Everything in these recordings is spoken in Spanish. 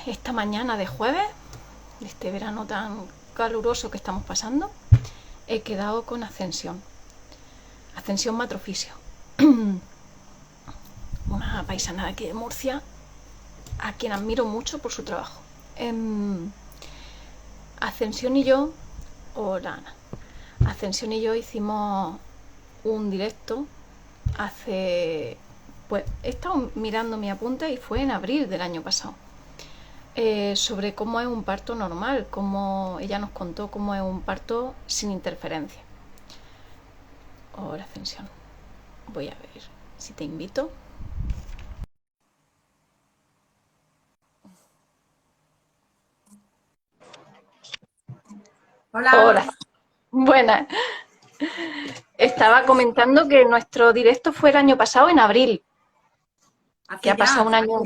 esta mañana de jueves, de este verano tan caluroso que estamos pasando, he quedado con Ascensión. Ascensión Matrofisio. Una paisana de aquí de Murcia, a quien admiro mucho por su trabajo. Ascensión y yo, hola Ana, Ascensión y yo hicimos un directo hace, pues he estado mirando mi apunte y fue en abril del año pasado, sobre cómo es un parto normal, cómo ella nos contó cómo es un parto sin interferencia. Hola Ascensión, voy a ver si te invito. Hola, Hola, buenas. Estaba comentando que nuestro directo fue el año pasado en abril, que hace ha pasado ya, un año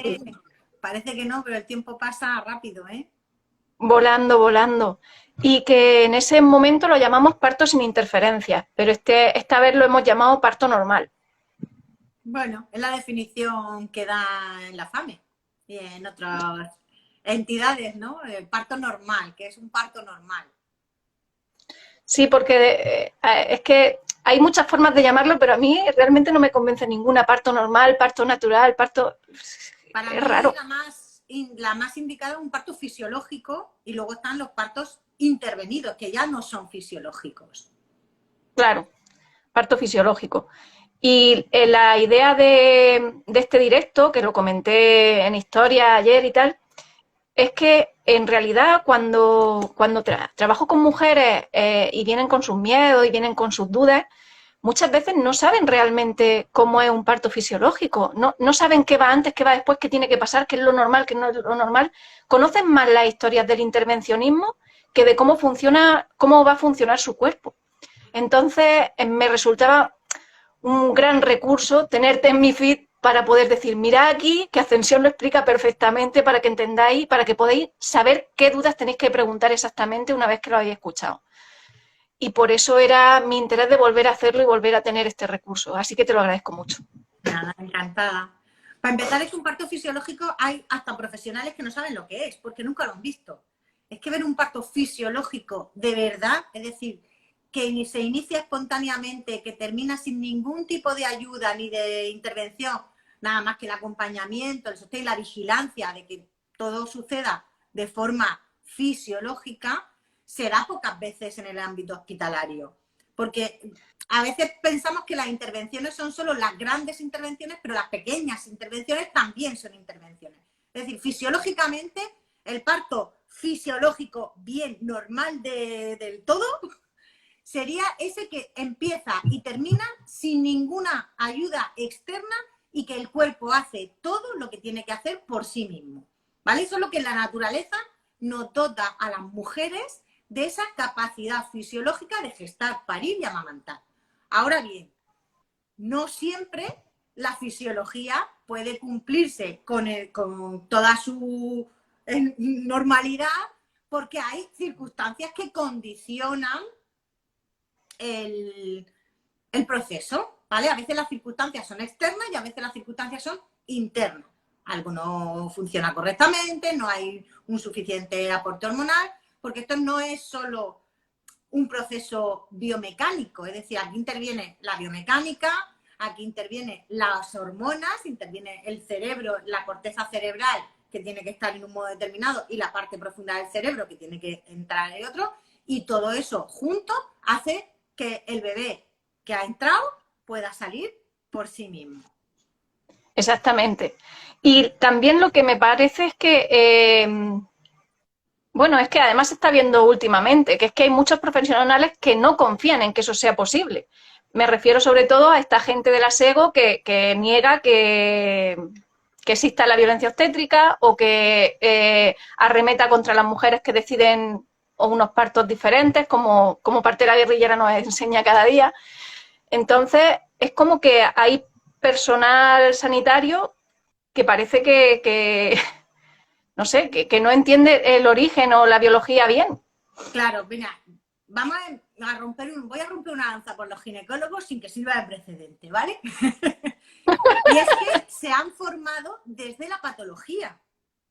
parece que no, pero el tiempo pasa rápido, ¿eh? volando, volando. Y que en ese momento lo llamamos parto sin interferencias, pero esta vez lo hemos llamado parto normal. Bueno, es la definición que da en la FAME y en otras entidades, ¿no? El parto normal, que es un parto normal. Sí, porque es que hay muchas formas de llamarlo, pero a mí realmente no me convence ninguna. Parto normal, parto natural, parto... Para Es mí raro. la más indicada es un parto fisiológico y luego están los partos intervenidos, que ya no son fisiológicos. Claro, parto fisiológico. Y la idea de este directo, que lo comenté en historia ayer y tal, es que en realidad cuando trabajo con mujeres y vienen con sus miedos y vienen con sus dudas, muchas veces no saben realmente cómo es un parto fisiológico, no saben qué va antes, qué va después, qué tiene que pasar, qué es lo normal, qué no es lo normal. Conocen más las historias del intervencionismo que de cómo funciona, cómo va a funcionar su cuerpo. Entonces me resultaba un gran recurso tenerte en mi feed para poder decir, mira aquí, que Ascensión lo explica perfectamente para que entendáis, para que podáis saber qué dudas tenéis que preguntar exactamente una vez que lo habéis escuchado. Y por eso era mi interés de volver a hacerlo y volver a tener este recurso. Así que te lo agradezco mucho. Nada, encantada. Para empezar, es un parto fisiológico, hay hasta profesionales que no saben lo que es, porque nunca lo han visto. Es que ver un parto fisiológico de verdad, es decir, que se inicia espontáneamente, que termina sin ningún tipo de ayuda ni de intervención, nada más que el acompañamiento, el sostén y la vigilancia de que todo suceda de forma fisiológica, se da pocas veces en el ámbito hospitalario. Porque a veces pensamos que las intervenciones son solo las grandes intervenciones, pero las pequeñas intervenciones también son intervenciones. Es decir, fisiológicamente, el parto fisiológico bien normal del todo sería ese que empieza y termina sin ninguna ayuda externa y que el cuerpo hace todo lo que tiene que hacer por sí mismo. ¿Vale? Eso es lo que la naturaleza nos dota a las mujeres de esa capacidad fisiológica de gestar, parir y amamantar. Ahora bien, no siempre la fisiología puede cumplirse con toda su normalidad porque hay circunstancias que condicionan el, el proceso, ¿vale? A veces las circunstancias son externas y a veces las circunstancias son internas. Algo no funciona correctamente, no hay un suficiente aporte hormonal, porque esto no es solo un proceso biomecánico, es decir, aquí interviene la biomecánica, aquí interviene las hormonas, interviene el cerebro, la corteza cerebral que tiene que estar en un modo determinado y la parte profunda del cerebro que tiene que entrar en otro, y todo eso junto hace que el bebé que ha entrado pueda salir por sí mismo. Exactamente. Y también lo que me parece es que, bueno, es que además se está viendo últimamente, que es que hay muchos profesionales que no confían en que eso sea posible. Me refiero sobre todo a esta gente del asego que niega que exista la violencia obstétrica o que arremeta contra las mujeres que deciden o unos partos diferentes, como Partera Guerrillera nos enseña cada día. Entonces, es como que hay personal sanitario que parece no sé, que no entiende el origen o la biología bien. Claro, mira, voy a romper una lanza por los ginecólogos sin que sirva de precedente, ¿vale? Y es que se han formado desde la patología,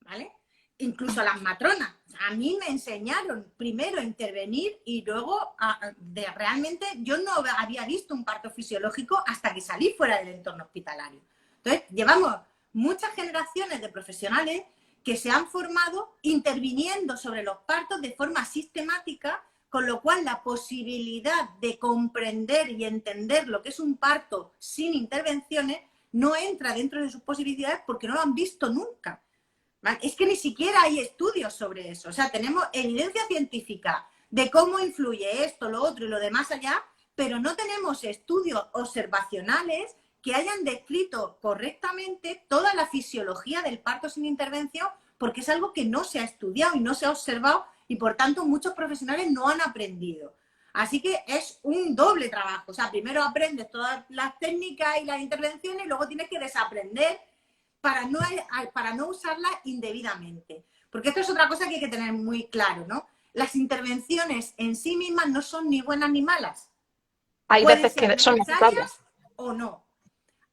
¿vale? incluso las matronas. A mí me enseñaron primero a intervenir y luego realmente yo no había visto un parto fisiológico hasta que salí fuera del entorno hospitalario. Entonces, llevamos muchas generaciones de profesionales que se han formado interviniendo sobre los partos de forma sistemática, con lo cual la posibilidad de comprender y entender lo que es un parto sin intervenciones no entra dentro de sus posibilidades porque no lo han visto nunca. Es que ni siquiera hay estudios sobre eso. O sea, tenemos evidencia científica de cómo influye esto, lo otro y lo demás allá, pero no tenemos estudios observacionales que hayan descrito correctamente toda la fisiología del parto sin intervención, porque es algo que no se ha estudiado y no se ha observado y por tanto muchos profesionales no han aprendido. Así que es un doble trabajo. O sea, primero aprendes todas las técnicas y las intervenciones y luego tienes que desaprender para no usarla indebidamente. Porque esto es otra cosa que hay que tener muy claro, ¿no? Las intervenciones en sí mismas no son ni buenas ni malas. Hay Pueden veces ser que son necesarias necesarias o no.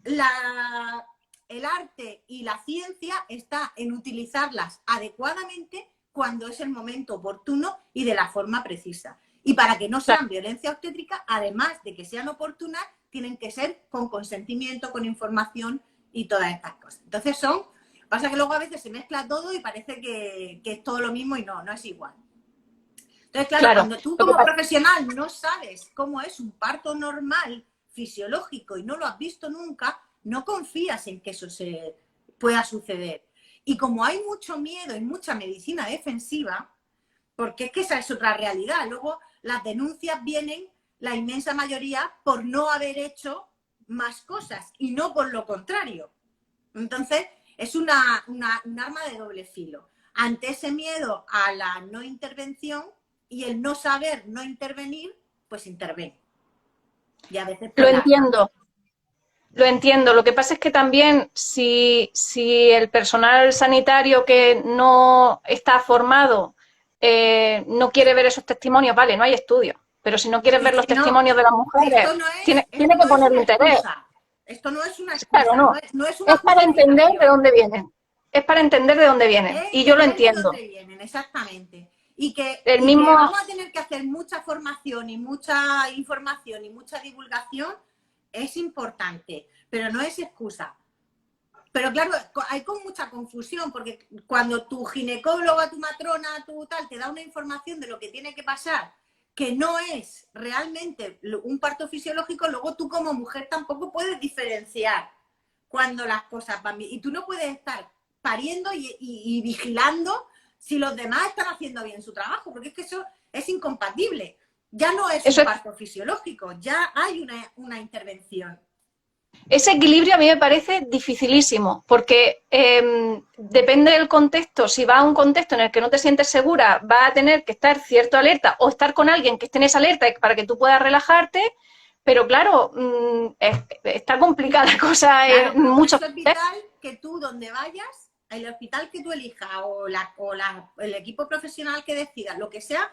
El arte y la ciencia está en utilizarlas adecuadamente cuando es el momento oportuno y de la forma precisa. Y para que no sean violencia obstétrica, además de que sean oportunas, tienen que ser con consentimiento, con información y todas estas cosas. Entonces pasa que luego a veces se mezcla todo y parece que es todo lo mismo y no es igual. Entonces, claro, cuando tú como profesional no sabes cómo es un parto normal, fisiológico, y no lo has visto nunca, no confías en que eso se pueda suceder. Y como hay mucho miedo y mucha medicina defensiva, porque es que esa es otra realidad, luego las denuncias vienen, la inmensa mayoría, por no haber hecho más cosas y no por lo contrario. Entonces, es un arma de doble filo. Ante ese miedo a la no intervención y el no saber no intervenir, pues interviene. Y a veces Lo entiendo. Lo entiendo. Lo que pasa es que también si el personal sanitario que no está formado no quiere ver esos testimonios, vale, no hay estudios. Pero si no quieres ver los testimonios de las mujeres, tiene que poner interés. Esto no es una excusa, Claro, no. no es una Es para entender de dónde vienen. Es para entender de dónde vienen. Y yo lo entiendo. De dónde vienen, exactamente. Y que mismo... vamos a tener que hacer mucha formación y mucha información y mucha divulgación es importante, pero no es excusa. Pero claro, hay con mucha confusión, porque cuando tu ginecóloga, tu matrona, tu tal, te da una información de lo que tiene que pasar, que no es realmente un parto fisiológico, luego tú como mujer tampoco puedes diferenciar cuando las cosas van bien. Y tú no puedes estar pariendo y vigilando si los demás están haciendo bien su trabajo, porque es que eso es incompatible. Ya no es un parto fisiológico, ya hay una intervención. Ese equilibrio a mí me parece dificilísimo, porque depende del contexto. Si va a un contexto en el que no te sientes segura, va a tener que estar cierto alerta o estar con alguien que esté en esa alerta para que tú puedas relajarte, pero claro, está complicada la cosa en muchos hospitales. Que tú donde vayas, el hospital que tú elijas o el equipo profesional que decidas, lo que sea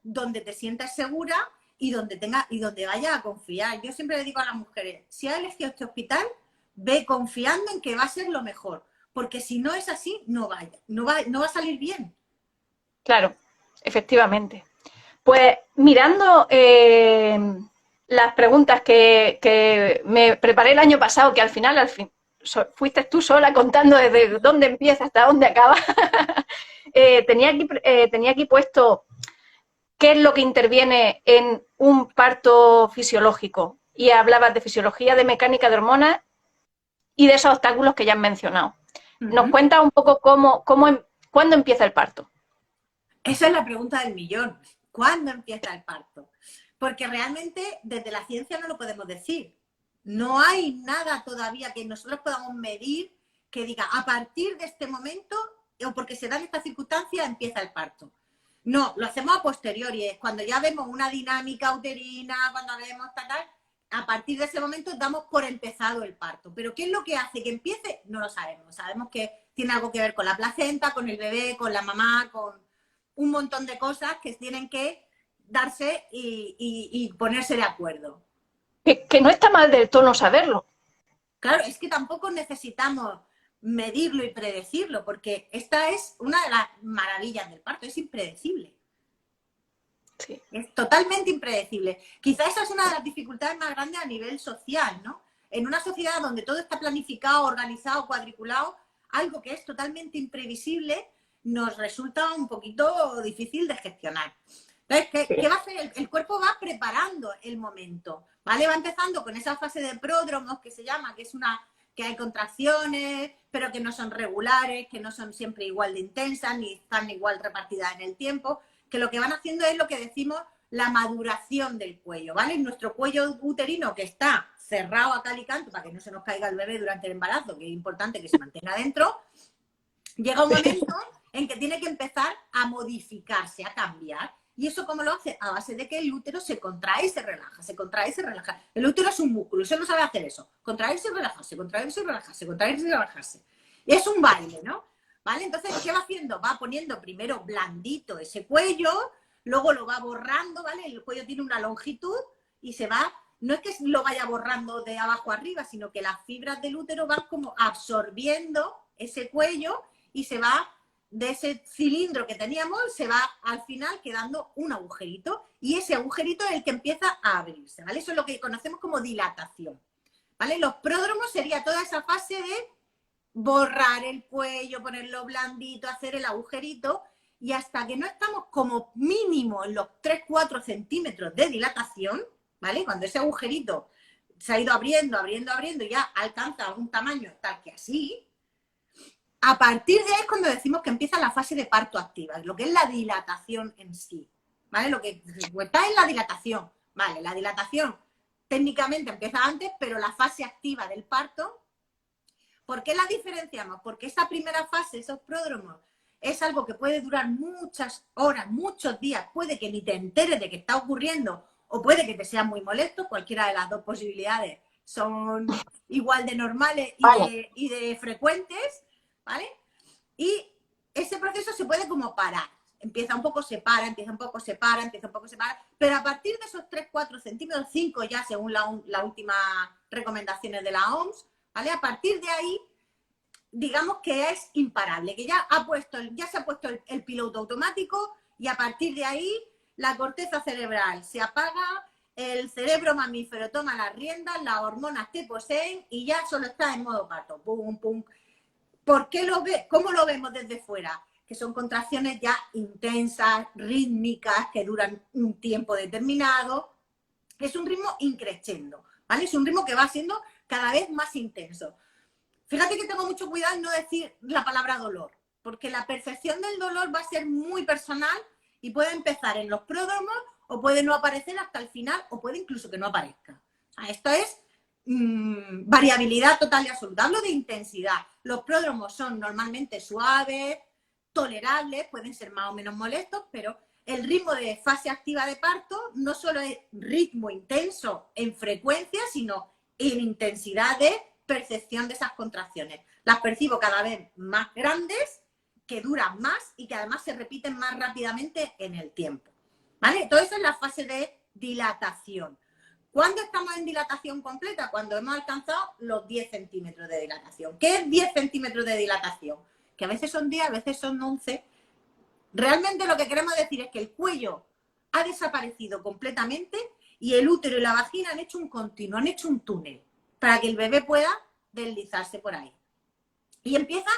donde te sientas segura y donde vayas a confiar. Yo siempre le digo a las mujeres, si has elegido este hospital, ve confiando en que va a ser lo mejor, porque si no es así, no va a salir bien. Claro, efectivamente. Pues mirando las preguntas que me preparé el año pasado, que al final fuiste tú sola contando desde dónde empieza hasta dónde acaba, tenía aquí puesto qué es lo que interviene en un parto fisiológico. Y hablabas de fisiología, de mecánica de hormonas y de esos obstáculos que ya has mencionado. ¿Nos cuentas un poco cuándo empieza el parto? Esa es la pregunta del millón. ¿Cuándo empieza el parto? Porque realmente desde la ciencia no lo podemos decir. No hay nada todavía que nosotros podamos medir que diga a partir de este momento o porque se dan estas circunstancias empieza el parto. No, lo hacemos a posteriori, es cuando ya vemos una dinámica uterina, cuando vemos tal, a partir de ese momento damos por empezado el parto. Pero ¿qué es lo que hace que empiece? No lo sabemos. Sabemos que tiene algo que ver con la placenta, con el bebé, con la mamá, con un montón de cosas que tienen que darse y ponerse de acuerdo. Que no está mal del todo no saberlo. Claro, es que tampoco necesitamos medirlo y predecirlo, porque esta es una de las maravillas del parto, es impredecible. Sí. Es totalmente impredecible. Quizás esa es una de las dificultades más grandes a nivel social, ¿no? En una sociedad donde todo está planificado, organizado, cuadriculado, algo que es totalmente imprevisible nos resulta un poquito difícil de gestionar. Entonces, ¿qué va a hacer? El cuerpo va preparando el momento, ¿vale? Va empezando con esa fase de pródromos que se llama, que es una que hay contracciones, pero que no son regulares, que no son siempre igual de intensas, ni están igual repartidas en el tiempo, que lo que van haciendo es lo que decimos la maduración del cuello, ¿vale? Nuestro cuello uterino, que está cerrado a cal y canto para que no se nos caiga el bebé durante el embarazo, que es importante que se mantenga dentro, llega un momento en que tiene que empezar a modificarse, a cambiar. ¿Y eso cómo lo hace? A base de que el útero se contrae y se relaja, se contrae y se relaja. El útero es un músculo, eso no sabe hacer eso. Contraerse y relajarse, contraerse y relajarse, contraerse y relajarse. Y es un baile, ¿no? ¿Vale? Entonces, ¿qué va haciendo? Va poniendo primero blandito ese cuello, luego lo va borrando, ¿vale? El cuello tiene una longitud y se va, no es que lo vaya borrando de abajo arriba, sino que las fibras del útero van como absorbiendo ese cuello y se va de ese cilindro que teníamos, se va al final quedando un agujerito y ese agujerito es el que empieza a abrirse, ¿vale? Eso es lo que conocemos como dilatación, ¿vale? Los pródromos sería toda esa fase de borrar el cuello, ponerlo blandito, hacer el agujerito y hasta que no estamos como mínimo en los 3-4 centímetros de dilatación, ¿vale? Cuando ese agujerito se ha ido abriendo, abriendo, abriendo y ya alcanza un tamaño tal que así, a partir de ahí es cuando decimos que empieza la fase de parto activa, lo que es la dilatación en sí, ¿vale? Lo que está en la dilatación, ¿vale? La dilatación técnicamente empieza antes, pero la fase activa del parto, ¿por qué la diferenciamos? Porque esa primera fase, esos pródromos, es algo que puede durar muchas horas, muchos días, puede que ni te enteres de que está ocurriendo o puede que te sea muy molesto, cualquiera de las dos posibilidades son igual de normales y de frecuentes, ¿vale? Y ese proceso se puede como parar. Empieza un poco, se para, empieza un poco, se para, empieza un poco, se para. Pero a partir de esos 3-4 centímetros, 5 ya según las últimas recomendaciones de la OMS, ¿vale? A partir de ahí, digamos que es imparable, que ya se ha puesto el piloto automático y a partir de ahí la corteza cerebral se apaga, el cerebro mamífero toma las riendas, las hormonas te poseen y ya solo estás en modo parto. Pum, pum. ¿Por qué ¿Cómo lo vemos desde fuera? Que son contracciones ya intensas, rítmicas, que duran un tiempo determinado. Es un ritmo increciendo, ¿vale? Es un ritmo que va siendo cada vez más intenso. Fíjate que tengo mucho cuidado en no decir la palabra dolor, porque la percepción del dolor va a ser muy personal y puede empezar en los pródromos o puede no aparecer hasta el final o puede incluso que no aparezca. O sea, esto es variabilidad total y absoluta. Hablo de intensidad. Los pródromos son normalmente suaves, tolerables, pueden ser más o menos molestos, pero el ritmo de fase activa de parto no solo es ritmo intenso en frecuencia, sino en intensidad de percepción de esas contracciones. Las percibo cada vez más grandes, que duran más y que además se repiten más rápidamente en el tiempo, ¿vale? Todo eso es la fase de dilatación. ¿Cuándo estamos en dilatación completa? Cuando hemos alcanzado los 10 centímetros de dilatación. ¿Qué es 10 centímetros de dilatación? Que a veces son 10, a veces son 11. Realmente lo que queremos decir es que el cuello ha desaparecido completamente y el útero y la vagina han hecho un continuo, han hecho un túnel para que el bebé pueda deslizarse por ahí. Y empieza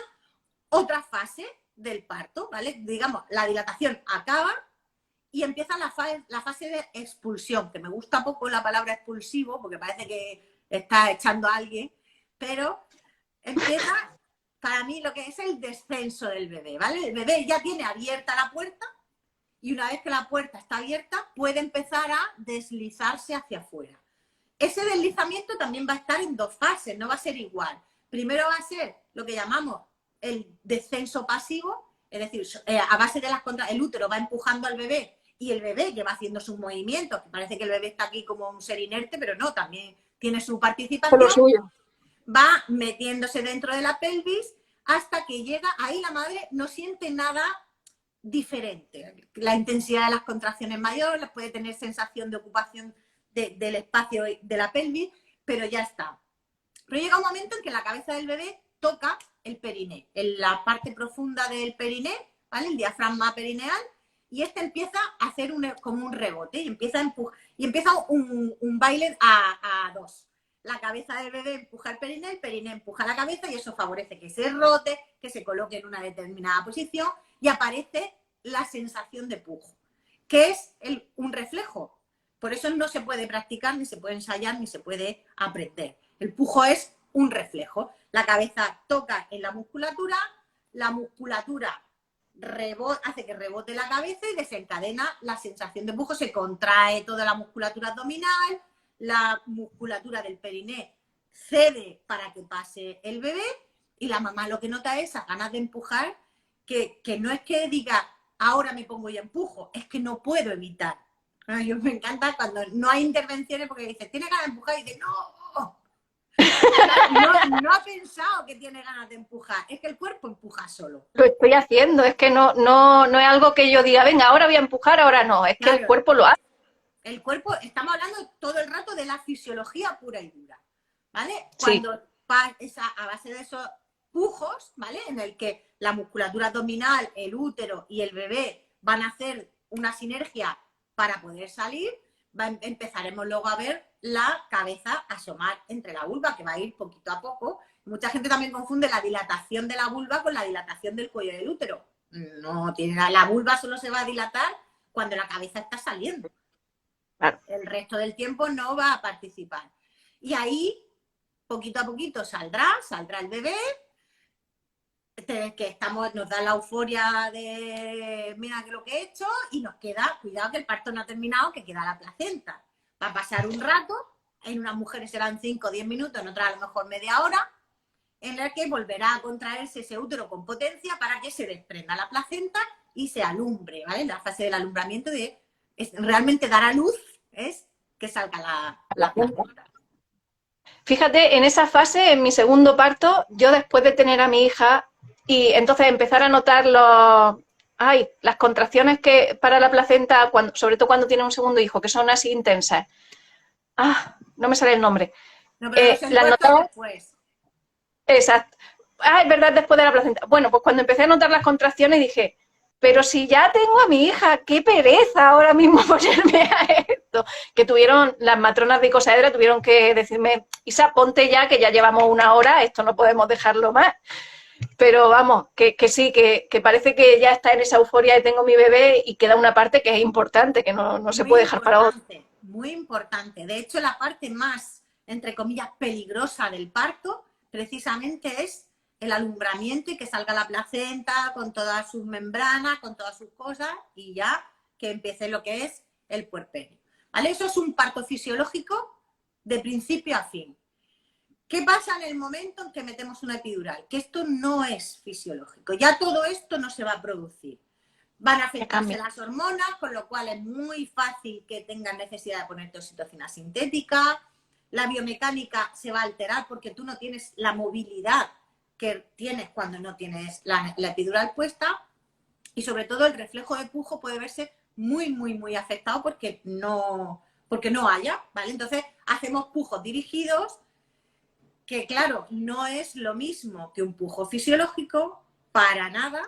otra fase del parto, ¿vale? Digamos, la dilatación acaba y empieza la fase de expulsión, que me gusta poco la palabra expulsivo, porque parece que está echando a alguien, pero empieza, para mí, lo que es el descenso del bebé, ¿vale? El bebé ya tiene abierta la puerta y una vez que la puerta está abierta, puede empezar a deslizarse hacia afuera. Ese deslizamiento también va a estar en dos fases, no va a ser igual. Primero va a ser lo que llamamos el descenso pasivo, es decir, a base de el útero va empujando al bebé y el bebé que va haciendo sus movimientos, que parece que el bebé está aquí como un ser inerte, pero no, también tiene su participación, lo suyo. Va metiéndose dentro de la pelvis hasta que llega, ahí la madre no siente nada diferente. La intensidad de las contracciones es mayor, puede tener sensación de ocupación del espacio de la pelvis, pero ya está. Pero llega un momento en que la cabeza del bebé toca el periné, en la parte profunda del periné, ¿vale? El diafragma perineal, y este empieza a hacer como un rebote y empieza a empujar, y empieza un baile a dos. La cabeza del bebé empuja el periné empuja la cabeza y eso favorece que se rote, que se coloque en una determinada posición y aparece la sensación de pujo, que es un reflejo. Por eso no se puede practicar, ni se puede ensayar, ni se puede aprender. El pujo es un reflejo. La cabeza toca en la musculatura hace que rebote la cabeza y desencadena la sensación de pujo. Se contrae toda la musculatura abdominal, la musculatura del periné cede para que pase el bebé y la mamá lo que nota es esas ganas de empujar, que no es que diga ahora me pongo y empujo, es que no puedo evitar. Yo me encanta cuando no hay intervenciones porque dice, ¿tiene ganas de empujar? Y dice, no ha pensado que tiene ganas de empujar, es que el cuerpo empuja solo. Lo estoy haciendo, es que no es algo que yo diga, venga, ahora voy a empujar, ahora no, es que el cuerpo lo hace. El cuerpo, estamos hablando todo el rato de la fisiología pura y dura, ¿vale? Sí. Cuando a base de esos pujos, ¿vale? En el que la musculatura abdominal, el útero y el bebé van a hacer una sinergia para poder salir, empezaremos luego a ver la cabeza asomar entre la vulva, que va a ir poquito a poco. Mucha gente también confunde la dilatación de la vulva con la dilatación del cuello del útero. No, la vulva solo se va a dilatar cuando la cabeza está saliendo. Claro. El resto del tiempo no va a participar. Y ahí, poquito a poquito, saldrá el bebé, que nos da la euforia de mira que lo que he hecho, y nos queda, cuidado que el parto no ha terminado, que queda la placenta. Va a pasar un rato, en unas mujeres serán 5 o 10 minutos, en otras a lo mejor media hora, en la que volverá a contraerse ese útero con potencia para que se desprenda la placenta y se alumbre, ¿vale? La fase del alumbramiento es realmente dar a luz, es que salga la placenta. Fíjate, en esa fase, en mi segundo parto, yo después de tener a mi hija y entonces empezar a notar las contracciones que para la placenta, sobre todo cuando tiene un segundo hijo, que son así intensas. No me sale el nombre. No, pero las notaba después. Exacto. Es verdad, después de la placenta. Bueno, pues cuando empecé a notar las contracciones dije, pero si ya tengo a mi hija, qué pereza ahora mismo ponerme a esto. Que las matronas de Icosaedra tuvieron que decirme, Isa, ponte ya, que ya llevamos 1 hora, esto no podemos dejarlo más. Pero vamos, que sí, que parece que ya está en esa euforia de tengo mi bebé y queda una parte que es importante, que no se puede dejar para otro. Muy importante. De hecho, la parte más, entre comillas, peligrosa del parto, precisamente es el alumbramiento y que salga la placenta con todas sus membranas, con todas sus cosas, y ya que empiece lo que es el puerperio. ¿Vale? Eso es un parto fisiológico de principio a fin. ¿Qué pasa en el momento en que metemos una epidural? Que esto no es fisiológico. Ya todo esto no se va a producir. Van a afectarse las hormonas, con lo cual es muy fácil que tengan necesidad de ponerte oxitocina sintética. La biomecánica se va a alterar porque tú no tienes la movilidad que tienes cuando no tienes la epidural puesta. Y sobre todo el reflejo de pujo puede verse muy, muy, muy afectado porque no haya, ¿vale? Entonces hacemos pujos dirigidos, que claro, no es lo mismo que un pujo fisiológico, para nada.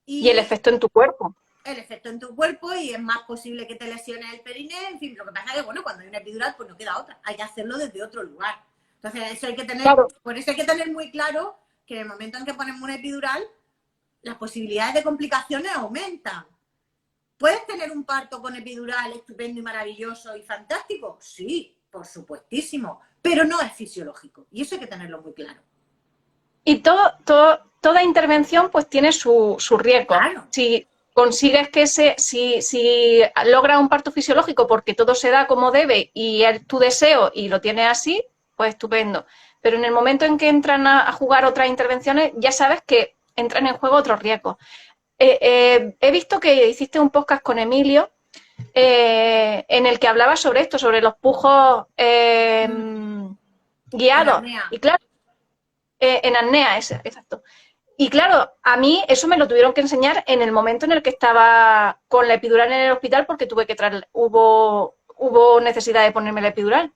Y el efecto en tu cuerpo. El efecto en tu cuerpo, y es más posible que te lesiones el periné, en fin, lo que pasa es que, bueno, cuando hay una epidural, pues no queda otra, hay que hacerlo desde otro lugar. Entonces, eso hay que tener, claro. Por eso hay que tener muy claro que en el momento en que ponemos una epidural, las posibilidades de complicaciones aumentan. ¿Puedes tener un parto con epidural estupendo y maravilloso y fantástico? Sí, por supuestísimo, pero no es fisiológico, y eso hay que tenerlo muy claro. Y toda intervención pues tiene su riesgo. Claro. Si consigues que si logras un parto fisiológico porque todo se da como debe y es tu deseo y lo tienes así, pues estupendo. Pero en el momento en que entran a jugar otras intervenciones, ya sabes que entran en juego otros riesgos. He visto que hiciste un podcast con Emilio en el que hablaba sobre esto, sobre los pujos guiados. Y claro, en apnea, exacto. Y claro, a mí eso me lo tuvieron que enseñar en el momento en el que estaba con la epidural en el hospital porque tuve que hubo necesidad de ponerme la epidural.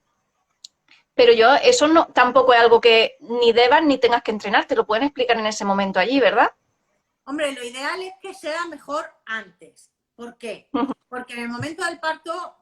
Pero yo, eso no, tampoco es algo que ni debas ni tengas que entrenar, te lo pueden explicar en ese momento allí, ¿verdad? Hombre, lo ideal es que sea mejor antes. ¿Por qué? Porque en el momento del parto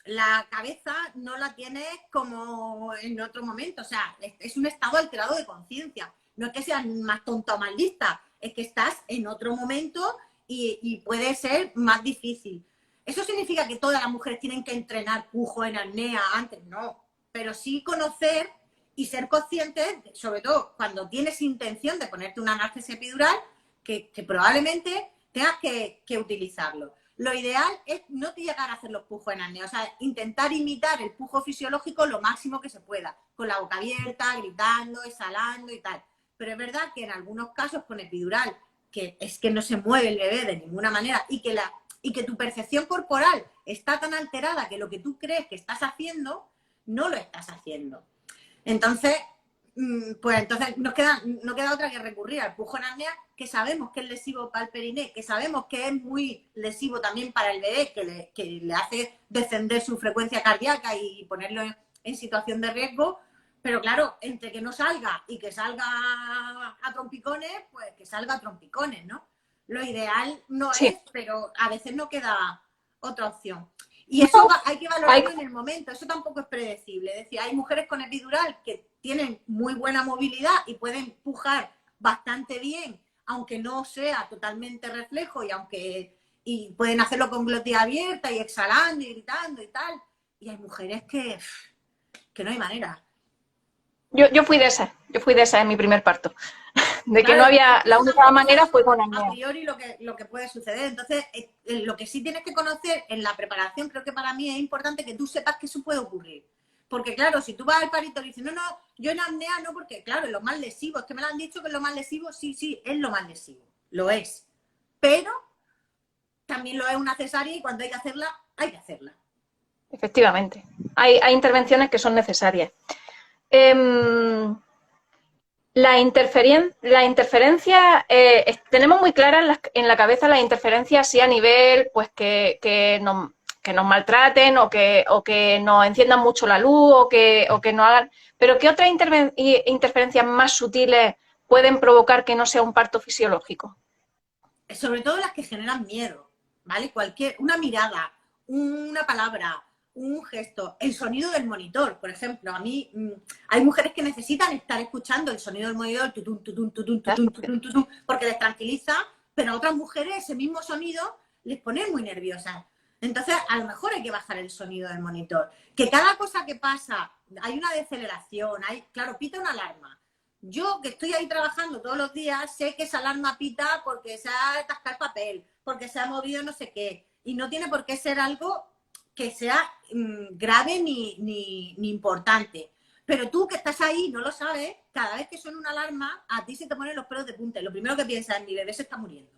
la cabeza no la tienes como en otro momento. O sea, es un estado alterado de conciencia. No es que seas más tonta o más lista, es que estás en otro momento y puede ser más difícil. ¿Eso significa que todas las mujeres tienen que entrenar pujo en apnea antes? No. Pero sí conocer y ser conscientes, sobre todo cuando tienes intención de ponerte una analgesia epidural, que probablemente tengas que utilizarlo. Lo ideal es no llegar a hacer los pujos en apnea, o sea, intentar imitar el pujo fisiológico lo máximo que se pueda, con la boca abierta, gritando, exhalando y tal. Pero es verdad que en algunos casos con epidural, que es que no se mueve el bebé de ninguna manera y que tu percepción corporal está tan alterada que lo que tú crees que estás haciendo, no lo estás haciendo. Entonces, pues entonces no queda otra que recurrir al pujo en apnea, que sabemos que es lesivo para el periné, que sabemos que es muy lesivo también para el bebé, que le hace descender su frecuencia cardíaca y ponerlo en situación de riesgo, pero claro, entre que no salga y que salga a trompicones, pues que salga a trompicones, ¿no? Lo ideal no Sí. es, pero a veces no queda otra opción. Y eso hay que valorarlo en el momento, eso tampoco es predecible. Es decir, hay mujeres con epidural que tienen muy buena movilidad y pueden pujar bastante bien, aunque no sea totalmente reflejo y pueden hacerlo con glotia abierta y exhalando y gritando y tal. Y hay mujeres que no hay manera. Yo fui de esa en mi primer parto. De que no Claro, había, la eso única tampoco manera fue sabemos con a apnea. priori lo que puede suceder. Entonces, lo que sí tienes que conocer en la preparación, creo que para mí es importante que tú sepas que eso puede ocurrir. Porque claro, si tú vas al parito y dices, no, yo en apnea no, porque claro, es lo más lesivo, es que me lo han dicho que es lo más lesivo, sí, es lo más lesivo, lo es. Pero también lo es una cesárea y cuando hay que hacerla, hay que hacerla. Efectivamente. Hay intervenciones que son necesarias. Eh, la interferencia, tenemos muy clara en la cabeza la interferencia así a nivel, pues que nos maltraten o que nos enciendan mucho la luz o que no hagan. Pero ¿qué otras interferencias más sutiles pueden provocar que no sea un parto fisiológico? Sobre todo las que generan miedo, ¿vale? Una mirada, una palabra, un gesto, el sonido del monitor, por ejemplo. A mí hay mujeres que necesitan estar escuchando el sonido del monitor, tutun, tutun, tutun, tutun, tutun, tutun, porque les tranquiliza, pero a otras mujeres ese mismo sonido les pone muy nerviosas. Entonces, a lo mejor hay que bajar el sonido del monitor. Que cada cosa que pasa, hay una deceleración, claro, pita una alarma. Yo, que estoy ahí trabajando todos los días, sé que esa alarma pita porque se ha atascado el papel, porque se ha movido no sé qué. Y no tiene por qué ser algo que sea grave ni importante. Pero tú que estás ahí no lo sabes, cada vez que suena una alarma, a ti se te ponen los pelos de punta. Y lo primero que piensas es, mi bebé se está muriendo.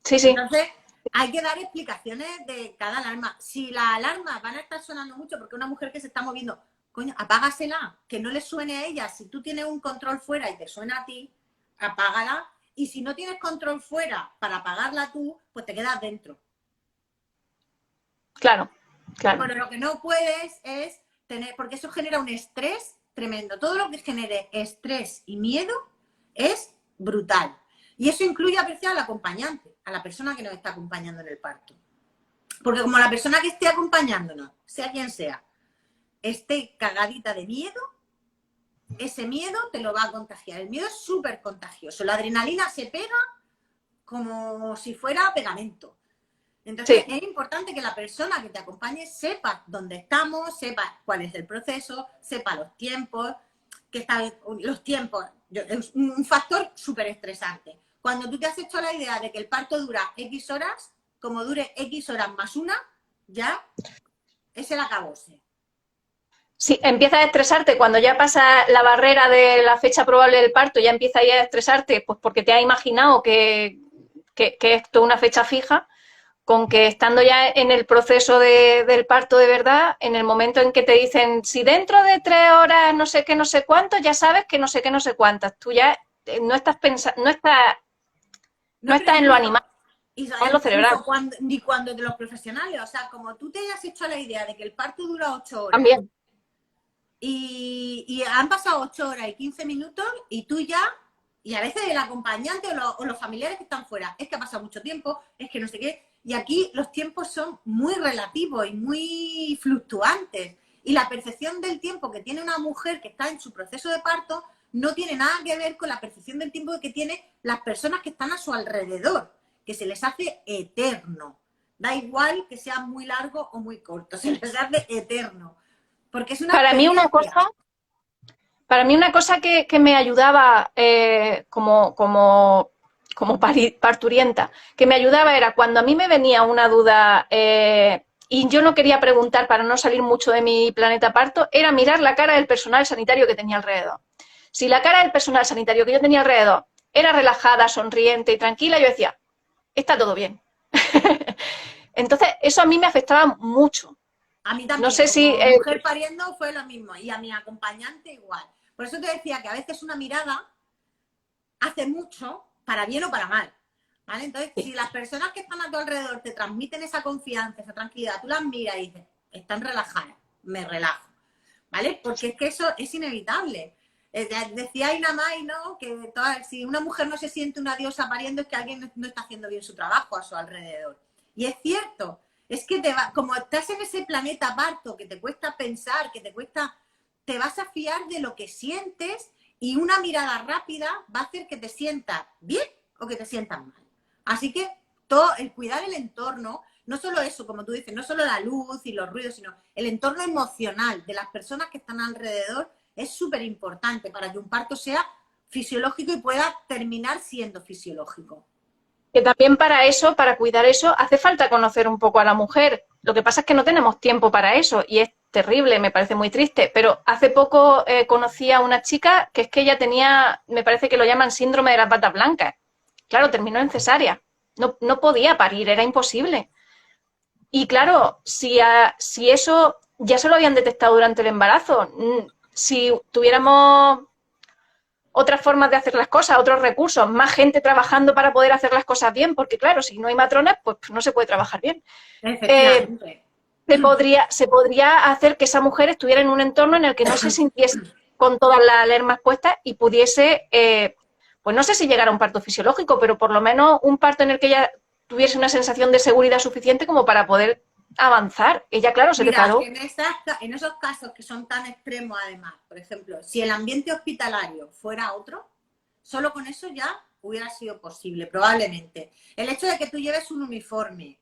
Sí, sí, Entonces, hay que dar explicaciones de cada alarma. Si las alarmas van a estar sonando mucho porque una mujer que se está moviendo, coño, apágasela, que no le suene a ella. Si tú tienes un control fuera y te suena a ti, apágala. Y si no tienes control fuera para apagarla tú, pues te quedas dentro. claro, claro. Pero lo que no puedes es tener, porque eso genera un estrés tremendo. Todo lo que genere estrés y miedo es brutal. Y eso incluye apreciar al acompañante, a la persona que nos está acompañando en el parto. Porque como la persona que esté acompañándonos, sea quien sea, esté cagadita de miedo, ese miedo te lo va a contagiar. El miedo es súper contagioso. La adrenalina se pega como si fuera pegamento. Entonces Sí, es importante que la persona que te acompañe sepa dónde estamos, sepa cuál es el proceso, sepa los tiempos, que están los tiempos. Es un factor súper estresante. Cuando tú te has hecho la idea de que el parto dura X horas, como dure X horas más una, ya es el acabose. sí, empiezas a estresarte cuando ya pasa la barrera de la fecha probable del parto, ya empiezas ya a estresarte, pues porque te has imaginado que esto es una fecha fija, con que estando ya en el proceso del parto de verdad, en el momento en que te dicen, si dentro de 3 horas no sé qué, no sé cuánto, ya sabes que no sé qué, no sé cuántas, tú ya no estás pensando, no No, pero estás en lo incluso, animal, estás en lo cerebral ni cuando de los profesionales, o sea, como tú te hayas hecho la idea de que el parto dura 8 horas, también. y han pasado 8 horas y 15 minutos y tú ya, y a veces el acompañante o los familiares que están fuera, es que ha pasado mucho tiempo, es que no sé qué, y aquí los tiempos son muy relativos y muy fluctuantes, y la percepción del tiempo que tiene una mujer que está en su proceso de parto no tiene nada que ver con la percepción del tiempo que tienen las personas que están a su alrededor, que se les hace eterno. Da igual que sea muy largo o muy corto, se les hace eterno. Porque es una Para mí una experiencia. cosa, para mí una cosa que me ayudaba como parturienta, que me ayudaba era cuando a mí me venía una duda y yo no quería preguntar para no salir mucho de mi planeta parto, era mirar la cara del personal sanitario que tenía alrededor. Si la cara del personal sanitario que yo tenía alrededor era relajada, sonriente y tranquila, yo decía, está todo bien. Entonces, eso a mí me afectaba mucho. A mí No también, sé si... como mujer pariendo fue lo mismo, y a mi acompañante igual. Por eso te decía que a veces una mirada hace mucho, para bien o para mal. ¿Vale? Entonces, si las personas que están a tu alrededor te transmiten esa confianza, esa tranquilidad, tú las miras y dices, están relajadas, me relajo. ¿Vale? Porque es que eso es inevitable. Decía Aina May, ¿no? Que si una mujer no se siente una diosa pariendo es que alguien no está haciendo bien su trabajo a su alrededor. Y es cierto, es que como estás en ese planeta parto, que te cuesta pensar, que te vas a fiar de lo que sientes, y una mirada rápida va a hacer que te sientas bien o que te sientas mal. Así que todo el cuidar el entorno, no solo eso, como tú dices, no solo la luz y los ruidos, sino el entorno emocional de las personas que están alrededor es súper importante para que un parto sea fisiológico y pueda terminar siendo fisiológico. Que también para eso, para cuidar eso, hace falta conocer un poco a la mujer. Lo que pasa es que no tenemos tiempo para eso y es terrible, me parece muy triste. Pero hace poco conocí a una chica que es que ella tenía, me parece que lo llaman síndrome de las batas blancas. Claro, terminó en cesárea. No podía parir, era imposible. Y claro, si eso ya se lo habían detectado durante el embarazo, si tuviéramos otras formas de hacer las cosas, otros recursos, más gente trabajando para poder hacer las cosas bien, porque claro, si no hay matronas, pues no se puede trabajar bien. Eh, Efectivamente. se podría hacer que esa mujer estuviera en un entorno en el que no se sintiese con todas las alarmas puestas y pudiese, pues no sé si llegar a un parto fisiológico, pero por lo menos un parto en el que ella tuviese una sensación de seguridad suficiente como para poder avanzar. Ella, claro, se Mira, declaró. en esos casos que son tan extremos además, por ejemplo, si el ambiente hospitalario fuera otro, solo con eso ya hubiera sido posible, probablemente. El hecho de que tú lleves un uniforme,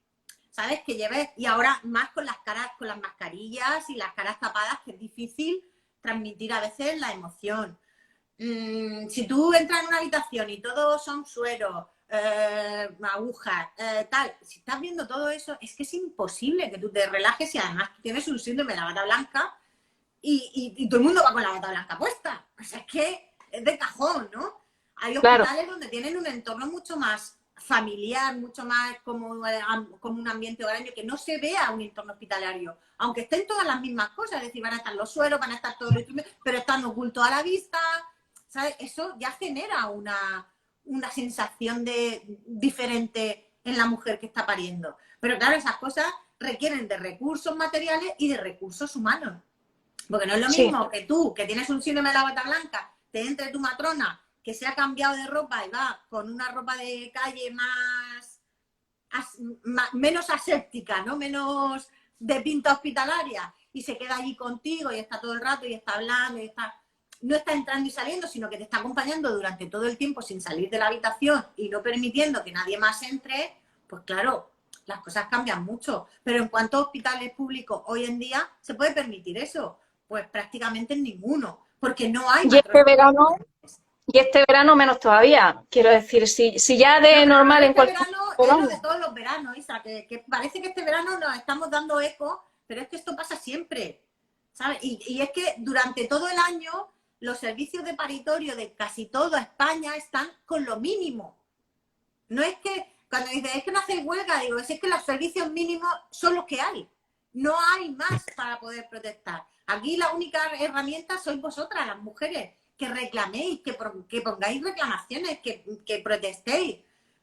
¿sabes? Que lleves, y ahora más con las caras, con las mascarillas y las caras tapadas, que es difícil transmitir a veces la emoción. Si tú entras en una habitación y todos son sueros, agujas, tal, si estás viendo todo eso, es que es imposible que tú te relajes, y además tú tienes un síndrome de la bata blanca y todo el mundo va con la bata blanca puesta. O sea, es que es de cajón, ¿no? Hay Claro, hospitales donde tienen un entorno mucho más familiar, mucho más como un ambiente horario, que no se vea un entorno hospitalario, aunque estén todas las mismas cosas, es decir, van a estar los sueros, van a estar todos los instrumentos, pero están ocultos a la vista, ¿sabes? Eso ya genera una sensación diferente en la mujer que está pariendo. Pero claro, esas cosas requieren de recursos materiales y de recursos humanos. Porque no es lo sí. mismo que tú, que tienes un síndrome de la bata blanca, te entre tu matrona, que se ha cambiado de ropa y va con una ropa de calle menos aséptica, ¿no? Menos de pinta hospitalaria, y se queda allí contigo y está todo el rato y está hablando y no está entrando y saliendo, sino que te está acompañando durante todo el tiempo sin salir de la habitación y no permitiendo que nadie más entre, pues claro, las cosas cambian mucho. Pero en cuanto a hospitales públicos hoy en día, ¿se puede permitir eso? Pues prácticamente en ninguno, porque no hay Y este matronas. verano, y este verano menos todavía. Quiero decir, si ya No, de pero lo normal de en este cualquier verano es lo de verano. todos los veranos, Isa, que parece que este verano nos estamos dando eco, pero es que esto pasa siempre, ¿sabes? Y es que durante todo el año los servicios de paritorio de casi toda España están con lo mínimo. No es que, cuando dices, es que no hacéis huelga, digo, es que los servicios mínimos son los que hay. No hay más para poder protestar. Aquí la única herramienta sois vosotras, las mujeres, que reclaméis, que pongáis reclamaciones, que protestéis.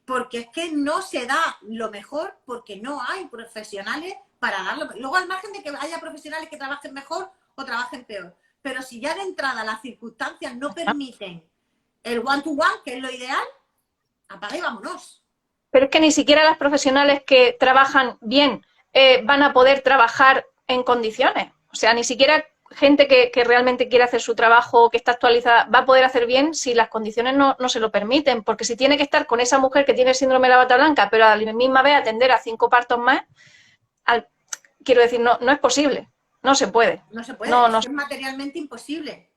Porque es que no se da lo mejor, porque no hay profesionales para darlo. Luego, al margen de que haya profesionales que trabajen mejor o trabajen peor. pero si ya de entrada las circunstancias no permiten el one-to-one, que es lo ideal, apaga y vámonos. Pero es que ni siquiera las profesionales que trabajan bien van a poder trabajar en condiciones. O sea, ni siquiera gente que realmente quiere hacer su trabajo, que está actualizada, va a poder hacer bien si las condiciones no se lo permiten. Porque si tiene que estar con esa mujer que tiene el síndrome de la bata blanca, pero a la misma vez atender a 5 partos más, quiero decir, no es posible. No se puede. No se puede, No. es materialmente imposible.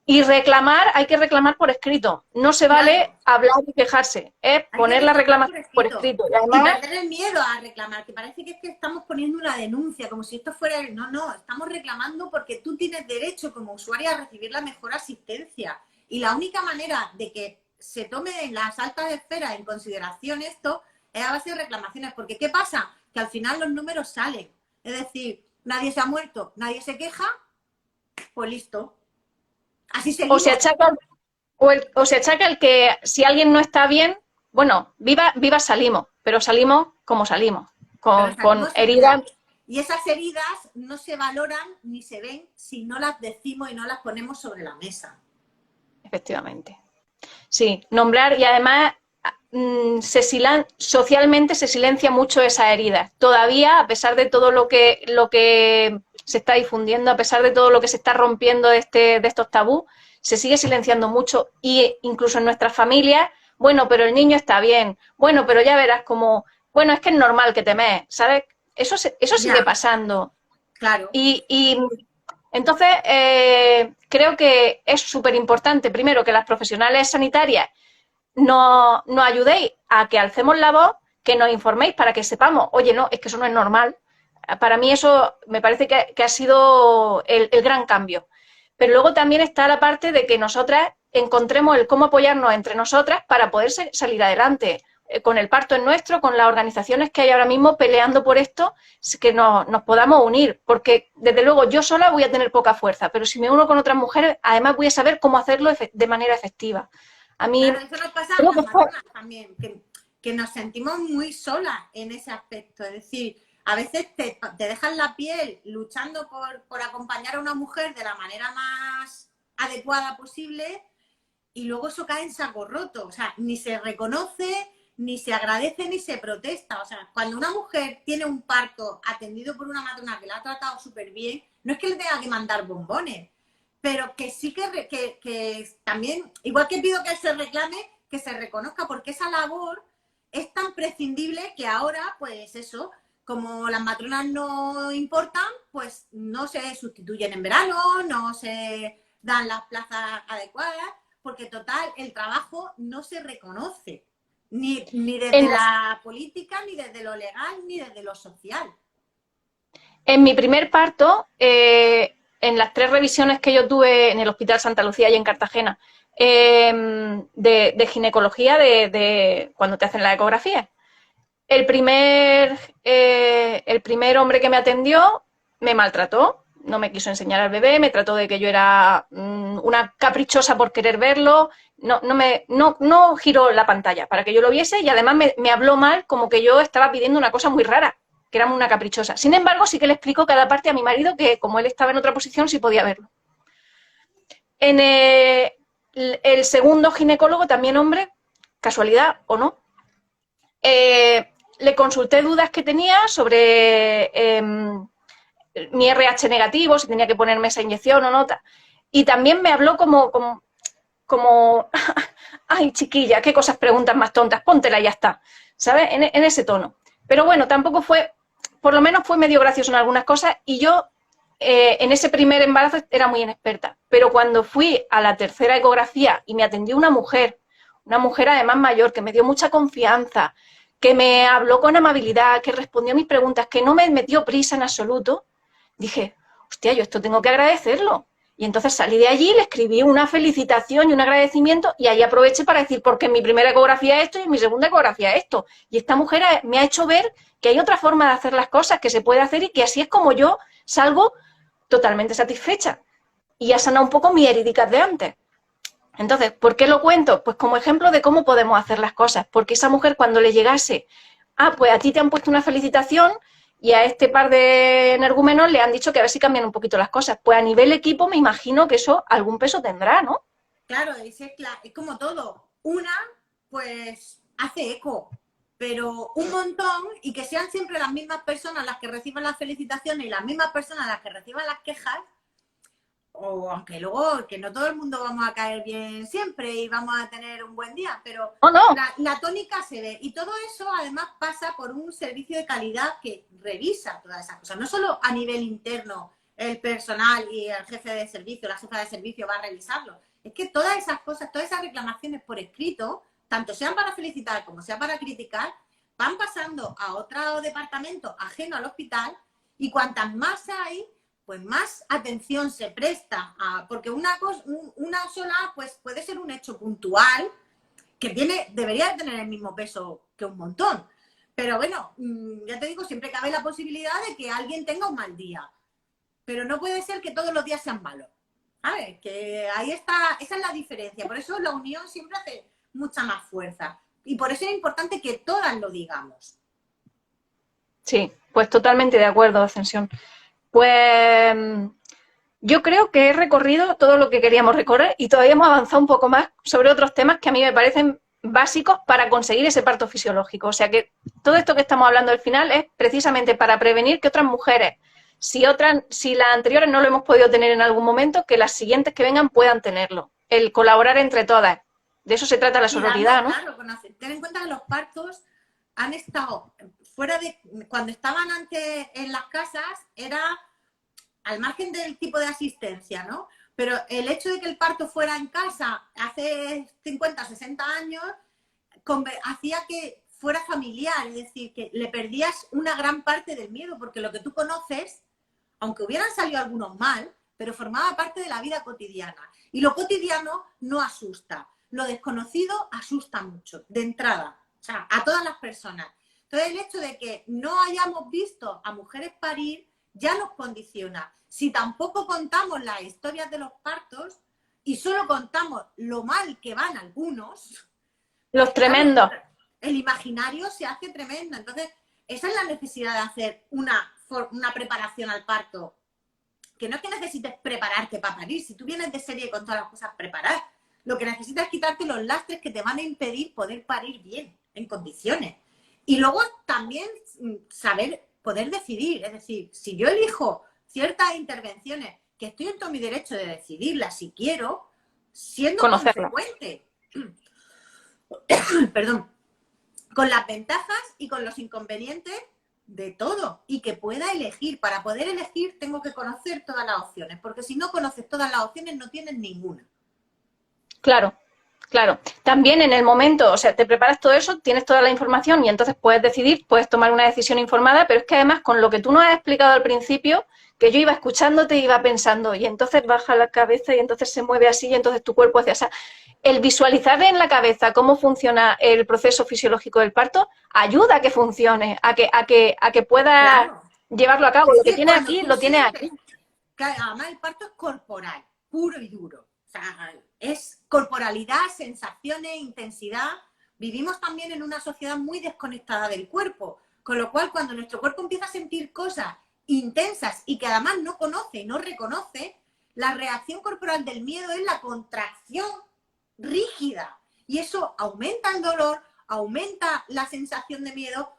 Y reclamar, hay que reclamar por escrito. No se vale hablar y quejarse, es poner la reclamación por escrito. Y además, perder el miedo a reclamar, que parece que es que estamos poniendo una denuncia, como si esto fuera... No, estamos reclamando porque tú tienes derecho como usuario a recibir la mejor asistencia. Y la única manera de que se tome en las altas esferas en consideración esto es a base de reclamaciones. Porque ¿qué pasa? Que al final los números salen. Es decir, nadie se ha muerto, nadie se queja, pues listo. Así seguimos. O se achaca el que si alguien no está bien, bueno, viva salimos, pero salimos como salimos, con heridas. Y esas heridas no se valoran ni se ven si no las decimos y no las ponemos sobre la mesa. Efectivamente. Sí, nombrar y además socialmente se silencia mucho esas heridas. Todavía, a pesar de todo lo que se está difundiendo, a pesar de todo lo que se está rompiendo de estos tabús, se sigue silenciando mucho y incluso en nuestras familias, bueno, pero el niño está bien, bueno, pero ya verás como, bueno, es que es normal que te mees, ¿sabes? Eso sigue pasando. Claro. Y entonces creo que es súper importante, primero, que las profesionales sanitarias nos ayudéis a que alcemos la voz, que nos informéis para que sepamos, oye, no, es que eso no es normal. Para mí eso me parece que ha sido el gran cambio. Pero luego también está la parte de que nosotras encontremos el cómo apoyarnos entre nosotras para poder salir adelante. Con el parto es nuestro, con las organizaciones que hay ahora mismo peleando por esto, que nos podamos unir. Porque, desde luego, yo sola voy a tener poca fuerza, pero si me uno con otras mujeres, además voy a saber cómo hacerlo de manera efectiva. A mí... Claro, eso nos pasa a las matronas también, que nos sentimos muy solas en ese aspecto. Es decir, a veces te dejan la piel luchando por acompañar a una mujer de la manera más adecuada posible y luego eso cae en saco roto. O sea, ni se reconoce, ni se agradece, ni se protesta. O sea, cuando una mujer tiene un parto atendido por una matrona que la ha tratado súper bien, no es que le tenga que mandar bombones, pero que sí que también, igual que pido que se reclame, que se reconozca, porque esa labor es tan prescindible que ahora, pues eso, como las matronas no importan, pues no se sustituyen en verano, no se dan las plazas adecuadas, porque total, el trabajo no se reconoce, ni desde la política, ni desde lo legal, ni desde lo social. En mi primer parto, en las 3 revisiones que yo tuve en el Hospital Santa Lucía y en Cartagena, de ginecología, de cuando te hacen la ecografía, el primer hombre que me atendió me maltrató, no me quiso enseñar al bebé, me trató de que yo era una caprichosa por querer verlo, no giró la pantalla para que yo lo viese y además me habló mal, como que yo estaba pidiendo una cosa muy rara, que era una caprichosa. Sin embargo, sí que le explicó cada parte a mi marido que como él estaba en otra posición sí podía verlo. En el segundo ginecólogo, también hombre, casualidad o no, le consulté dudas que tenía sobre mi RH negativo, si tenía que ponerme esa inyección o no. Y también me habló como ay, chiquilla, qué cosas preguntas más tontas, póntela y ya está, ¿sabes? En ese tono. Pero bueno, tampoco fue, por lo menos fue medio gracioso en algunas cosas y yo en ese primer embarazo era muy inexperta. Pero cuando fui a la tercera ecografía y me atendió una mujer además mayor, que me dio mucha confianza, que me habló con amabilidad, que respondió a mis preguntas, que no me metió prisa en absoluto, dije, hostia, yo esto tengo que agradecerlo. Y entonces salí de allí, le escribí una felicitación y un agradecimiento y ahí aproveché para decir, porque en mi primera ecografía esto y en mi segunda ecografía esto. Y esta mujer me ha hecho ver que hay otra forma de hacer las cosas, que se puede hacer y que así es como yo salgo totalmente satisfecha. Y ha sanado un poco mis heridicas de antes. Entonces, ¿por qué lo cuento? Pues como ejemplo de cómo podemos hacer las cosas. Porque esa mujer cuando le llegase, pues a ti te han puesto una felicitación y a este par de energúmenos le han dicho que a ver si cambian un poquito las cosas. Pues a nivel equipo me imagino que eso algún peso tendrá, ¿no? Claro, es como todo. Una, pues, hace eco, pero un montón, y que sean siempre las mismas personas las que reciban las felicitaciones y las mismas personas las que reciban las quejas, o aunque luego que no todo el mundo vamos a caer bien siempre y vamos a tener un buen día, pero ¿O no? la tónica se ve. Y todo eso además pasa por un servicio de calidad que revisa todas esas cosas, no solo a nivel interno, el personal y el jefe de servicio, la jefa de servicio va a revisarlo. Es que todas esas cosas, todas esas reclamaciones por escrito, tanto sean para felicitar como sea para criticar, van pasando a otro departamento ajeno al hospital, y cuantas más hay, pues más atención se presta a, porque una sola pues puede ser un hecho puntual que debería tener el mismo peso que un montón. Pero bueno, ya te digo, siempre cabe la posibilidad de que alguien tenga un mal día. Pero no puede ser que todos los días sean malos. ¿Sabes? Que ahí está, esa es la diferencia. Por eso la unión siempre hace mucha más fuerza. Y por eso es importante que todas lo digamos. Sí, pues totalmente de acuerdo, Ascensión. Pues yo creo que he recorrido todo lo que queríamos recorrer y todavía hemos avanzado un poco más sobre otros temas que a mí me parecen básicos para conseguir ese parto fisiológico. O sea que todo esto que estamos hablando al final es precisamente para prevenir que otras mujeres, si las anteriores no lo hemos podido tener en algún momento, que las siguientes que vengan puedan tenerlo. El colaborar entre todas. De eso se trata la sororidad, ¿no? Claro, ten en cuenta que los partos han estado fuera de, cuando estaban antes en las casas, era al margen del tipo de asistencia, ¿no? Pero el hecho de que el parto fuera en casa hace 50, 60 años, hacía que fuera familiar, es decir, que le perdías una gran parte del miedo, porque lo que tú conoces, aunque hubieran salido algunos mal, pero formaba parte de la vida cotidiana. Y lo cotidiano no asusta. Lo desconocido asusta mucho, de entrada, o sea, a todas las personas. Entonces, el hecho de que no hayamos visto a mujeres parir ya nos condiciona. Si tampoco contamos las historias de los partos y solo contamos lo mal que van algunos, los tremendos. Claro, el imaginario se hace tremendo. Entonces, esa es la necesidad de hacer una preparación al parto. Que no es que necesites prepararte para parir. Si tú vienes de serie con todas las cosas preparadas, lo que necesitas es quitarte los lastres que te van a impedir poder parir bien, en condiciones. Y luego también poder decidir. Es decir, si yo elijo ciertas intervenciones, que estoy en todo mi derecho de decidirlas si quiero, siendo consecuente. Perdón, con las ventajas y con los inconvenientes de todo, y que pueda elegir. Para poder elegir tengo que conocer todas las opciones, porque si no conoces todas las opciones no tienes ninguna. Claro, claro. También en el momento, o sea, te preparas todo eso, tienes toda la información y entonces puedes decidir, puedes tomar una decisión informada, pero es que además con lo que tú nos has explicado al principio, que yo iba escuchándote y iba pensando, y entonces baja la cabeza y entonces se mueve así y entonces tu cuerpo hace así. El visualizar en la cabeza cómo funciona el proceso fisiológico del parto ayuda a que funcione, a que pueda llevarlo a cabo. Lo que tiene aquí, lo tiene aquí. Claro, además el parto es corporal, puro y duro. O sea, es corporalidad, sensaciones, intensidad. Vivimos también en una sociedad muy desconectada del cuerpo, con lo cual cuando nuestro cuerpo empieza a sentir cosas intensas y que además no conoce, no reconoce, la reacción corporal del miedo es la contracción rígida, y eso aumenta el dolor, aumenta la sensación de miedo,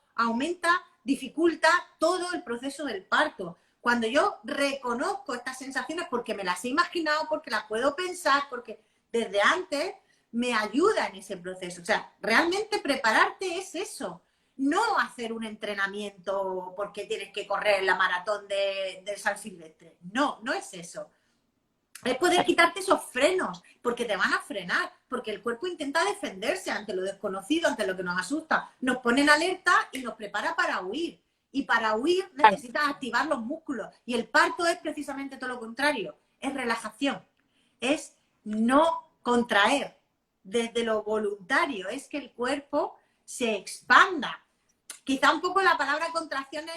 dificulta todo el proceso del parto. Cuando yo reconozco estas sensaciones porque me las he imaginado, porque las puedo pensar, porque desde antes me ayuda en ese proceso. O sea, realmente prepararte es eso, no hacer un entrenamiento porque tienes que correr la maratón de San Silvestre. No, no es eso. Es poder quitarte esos frenos, porque te van a frenar, porque el cuerpo intenta defenderse ante lo desconocido, ante lo que nos asusta. Nos pone en alerta y nos prepara para huir. Y para huir necesitas activar los músculos. Y el parto es precisamente todo lo contrario. Es relajación. Es no contraer desde lo voluntario. Es que el cuerpo se expanda. Quizá un poco la palabra contracciones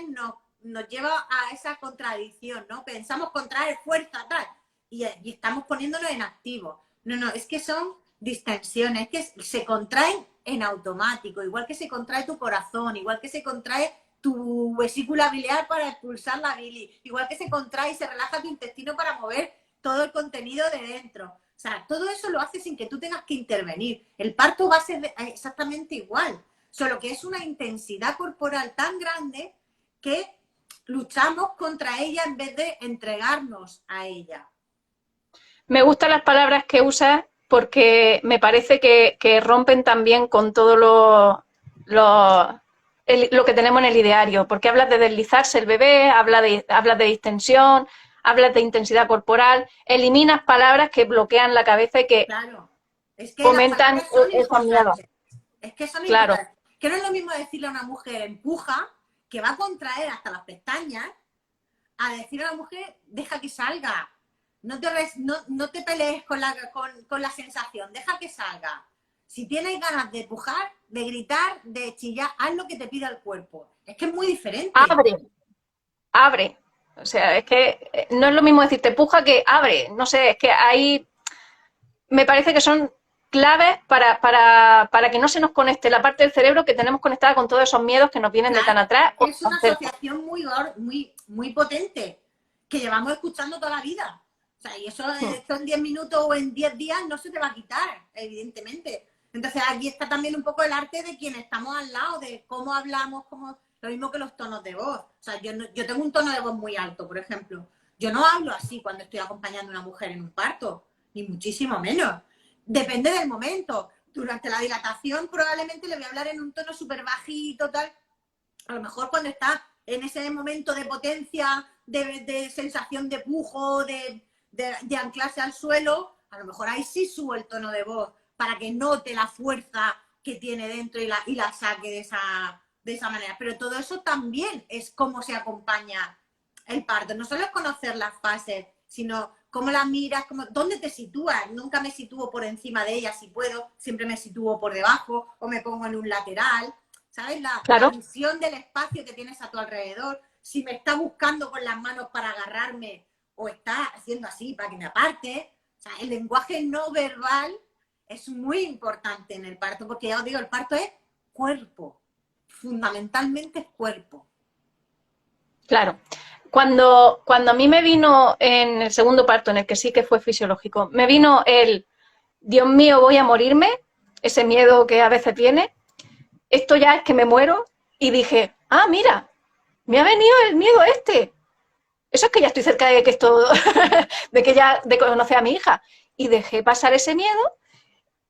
nos lleva a esa contradicción, ¿no? Pensamos contraer fuerza, tal. Y estamos poniéndolo en activo. No, es que son distensiones, es que se contraen en automático, igual que se contrae tu corazón, igual que se contrae tu vesícula biliar para expulsar la bilis, igual que se contrae y se relaja tu intestino para mover todo el contenido de dentro. O sea, todo eso lo hace sin que tú tengas que intervenir. El parto va a ser exactamente igual, solo que es una intensidad corporal tan grande que luchamos contra ella en vez de entregarnos a ella. Me gustan las palabras que usas porque me parece que rompen también con todo lo que tenemos en el ideario, porque hablas de deslizarse el bebé, hablas de distensión, hablas de intensidad corporal, eliminas palabras que bloquean la cabeza y que claro, es que fomentan esos miedos. Es que son claro. importantes. Que no es lo mismo decirle a una mujer empuja, que va a contraer hasta las pestañas, a decirle a la mujer deja que salga. No te pelees con la sensación, deja que salga. Si tienes ganas de empujar, de gritar, de chillar, haz lo que te pida el cuerpo. Es que es muy diferente. Abre. O sea, es que no es lo mismo decirte empuja que abre. No sé, es que ahí me parece que son claves para que no se nos conecte la parte del cerebro que tenemos conectada con todos esos miedos que nos vienen de tan atrás. Es una asociación muy potente que llevamos escuchando toda la vida. O sea, y eso en 10 minutos o en 10 días no se te va a quitar, evidentemente. Entonces aquí está también un poco el arte de quien estamos al lado, de cómo hablamos, lo mismo que los tonos de voz. O sea, yo tengo un tono de voz muy alto, por ejemplo. Yo no hablo así cuando estoy acompañando a una mujer en un parto, ni muchísimo menos. Depende del momento. Durante la dilatación probablemente le voy a hablar en un tono súper bajito, tal. A lo mejor cuando está en ese momento de potencia, de sensación de pujo, de anclarse al suelo, a lo mejor ahí sí subo el tono de voz para que note la fuerza que tiene dentro y la saque de esa manera. Pero todo eso también es cómo se acompaña el parto. No solo es conocer las fases, sino cómo la miras, dónde te sitúas. Nunca me sitúo por encima de ella si puedo, siempre me sitúo por debajo o me pongo en un lateral. ¿Sabes? La visión del espacio que tienes a tu alrededor. Si me está buscando con las manos para agarrarme o está haciendo así para que me aparte. O sea, el lenguaje no verbal es muy importante en el parto, porque ya os digo, el parto es cuerpo. Fundamentalmente es cuerpo. Claro. Cuando a mí me vino en el segundo parto, en el que sí que fue fisiológico, me vino el Dios mío, voy a morirme, ese miedo que a veces tiene, esto ya es que me muero, y dije, ah, mira, me ha venido el miedo este. Eso es que ya estoy cerca de que esto, de conocer a mi hija. Y dejé pasar ese miedo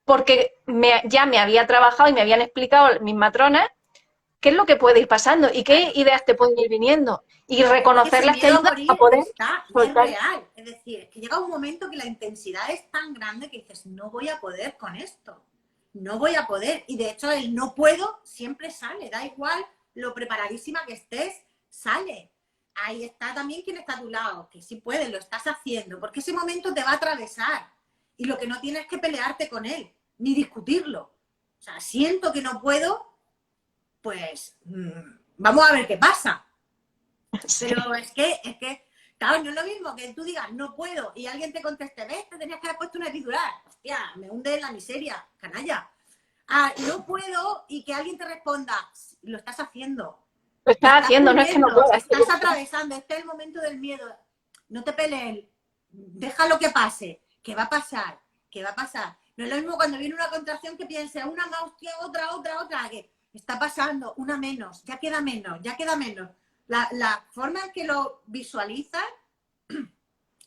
porque ya me había trabajado y me habían explicado mis matronas qué es lo que puede ir pasando y qué ideas te pueden ir viniendo. Y reconocerlas te ayuda a poder soltar. Es real. Es decir, es que llega un momento que la intensidad es tan grande que dices, no voy a poder con esto. No voy a poder. Y de hecho el no puedo siempre sale. Da igual lo preparadísima que estés, sale. Ahí está también quien está a tu lado, que sí puedes, lo estás haciendo, porque ese momento te va a atravesar y lo que no tienes que pelearte con él, ni discutirlo. O sea, siento que no puedo, pues vamos a ver qué pasa. Sí. Pero es que, claro, no es lo mismo que tú digas no puedo y alguien te conteste, ves, te tenías que haber puesto una epidural. Hostia, me hunde en la miseria, canalla. No puedo y que alguien te responda, lo estás haciendo. Lo estás haciendo, no es que no puedas. Estás atravesando, este es el momento del miedo. No te pelees, déjalo que pase, que va a pasar, que va a pasar. No es lo mismo cuando viene una contracción que piense una más, hostia, otra, que está pasando, una menos, ya queda menos, ya queda menos. La forma en que lo visualizas,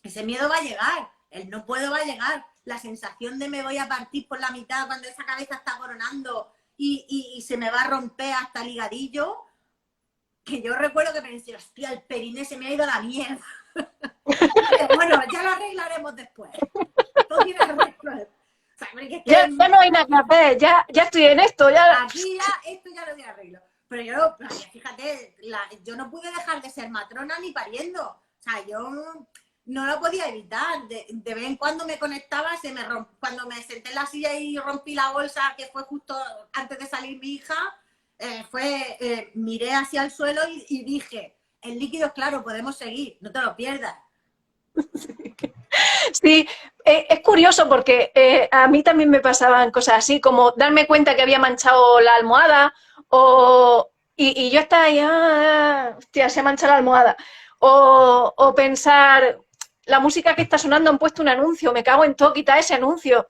ese miedo va a llegar, el no puedo va a llegar, la sensación de me voy a partir por la mitad cuando esa cabeza está coronando y se me va a romper hasta el higadillo, que yo recuerdo que pensé, hostia, el periné se me ha ido a la mierda. Pero bueno, ya lo arreglaremos después. Todo tiene arreglo. O sea, ya no hay nada que hacer, ya estoy en esto. Ya. Aquí ya, esto ya lo tiene arreglo. Pero yo, fíjate, yo no pude dejar de ser matrona ni pariendo. O sea, yo no lo podía evitar. De vez en cuando me conectaba, cuando me senté en la silla y rompí la bolsa, que fue justo antes de salir mi hija, miré hacia el suelo y dije, el líquido es claro, podemos seguir, no te lo pierdas. Sí, es curioso porque a mí también me pasaban cosas así, como darme cuenta que había manchado la almohada y yo estaba ahí, hostia, se mancha la almohada. O pensar, la música que está sonando han puesto un anuncio, me cago en todo, quita ese anuncio.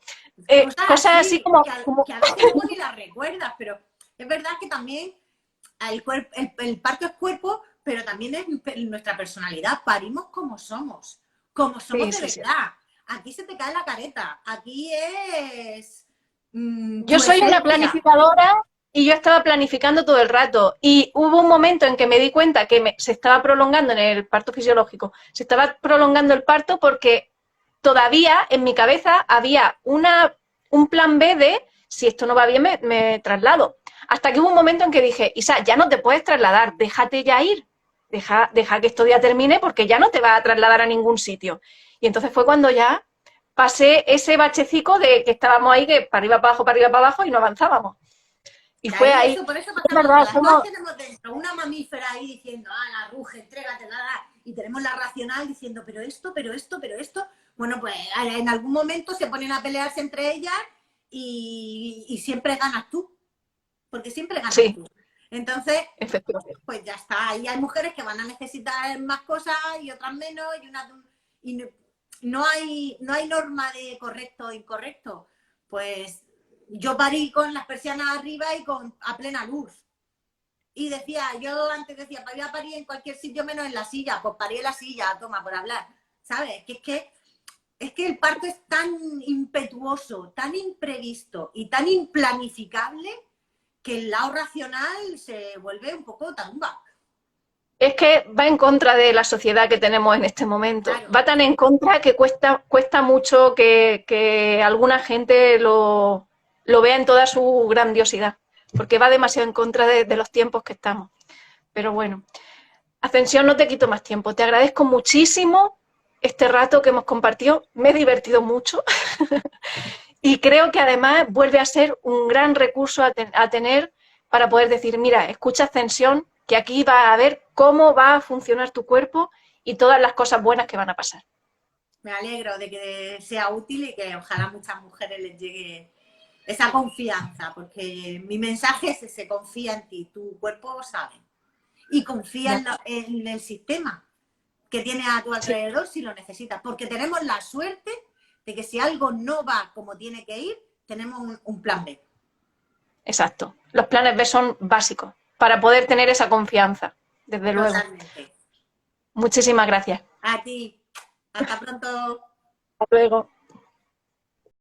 Cosas así así, como, que a veces luego ni las recuerdas, pero es verdad que también el parto es cuerpo, pero también es nuestra personalidad. Parimos como somos Sí, de sí, sí. verdad. Aquí se te cae la careta, aquí es Yo tu soy una esencia. planificadora y yo estaba planificando todo el rato. Y hubo un momento en que me di cuenta que se estaba prolongando en el parto fisiológico, se estaba prolongando el parto porque todavía en mi cabeza había un plan B de si esto no va bien me traslado. Hasta que hubo un momento en que dije, Isa, ya no te puedes trasladar, déjate ya ir, deja que esto ya termine porque ya no te va a trasladar a ningún sitio. Y entonces fue cuando ya pasé ese bachecico de que estábamos ahí, que para arriba, para abajo y no avanzábamos. Y Y fue ahí ahí. eso, por eso Es pasamos verdad, todas. Todas tenemos dentro una mamífera ahí diciendo, la ruge, entrégate, y tenemos la racional diciendo, pero esto, pero esto, pero esto. Bueno, pues en algún momento se ponen a pelearse entre ellas y siempre ganas tú, porque siempre ganas sí, tú. Entonces, efectivamente. pues ya está. Ahí hay mujeres que van a necesitar más cosas y otras menos, y no hay norma de correcto o incorrecto. Pues yo parí con las persianas arriba y a plena luz. Y yo antes decía, voy a parir en cualquier sitio menos en la silla, pues parí en la silla, toma, por hablar. ¿Sabes? Es que el parto es tan impetuoso, tan imprevisto y tan implanificable que el lado racional se vuelve un poco tarumba. Es que va en contra de la sociedad que tenemos en este momento. Claro, Va tan en contra que cuesta mucho que alguna gente lo vea en toda su grandiosidad, porque va demasiado en contra de los tiempos que estamos. Pero bueno, Ascensión, no te quito más tiempo. Te agradezco muchísimo este rato que hemos compartido. Me he divertido mucho y creo que además vuelve a ser un gran recurso a tener para poder decir, mira, escucha Ascensión, que aquí va a ver cómo va a funcionar tu cuerpo y todas las cosas buenas que van a pasar. me alegro de que sea útil y que ojalá a muchas mujeres les llegue esa confianza, porque mi mensaje es ese, confía en ti, tu cuerpo sabe. Y confía en el sistema que tienes a tu Sí, alrededor si lo necesitas, porque tenemos la suerte de que si algo no va como tiene que ir, tenemos un plan B. exacto. Los planes B son básicos para poder tener esa confianza, desde luego. Totalmente. Muchísimas gracias. A ti. Hasta pronto. Hasta luego.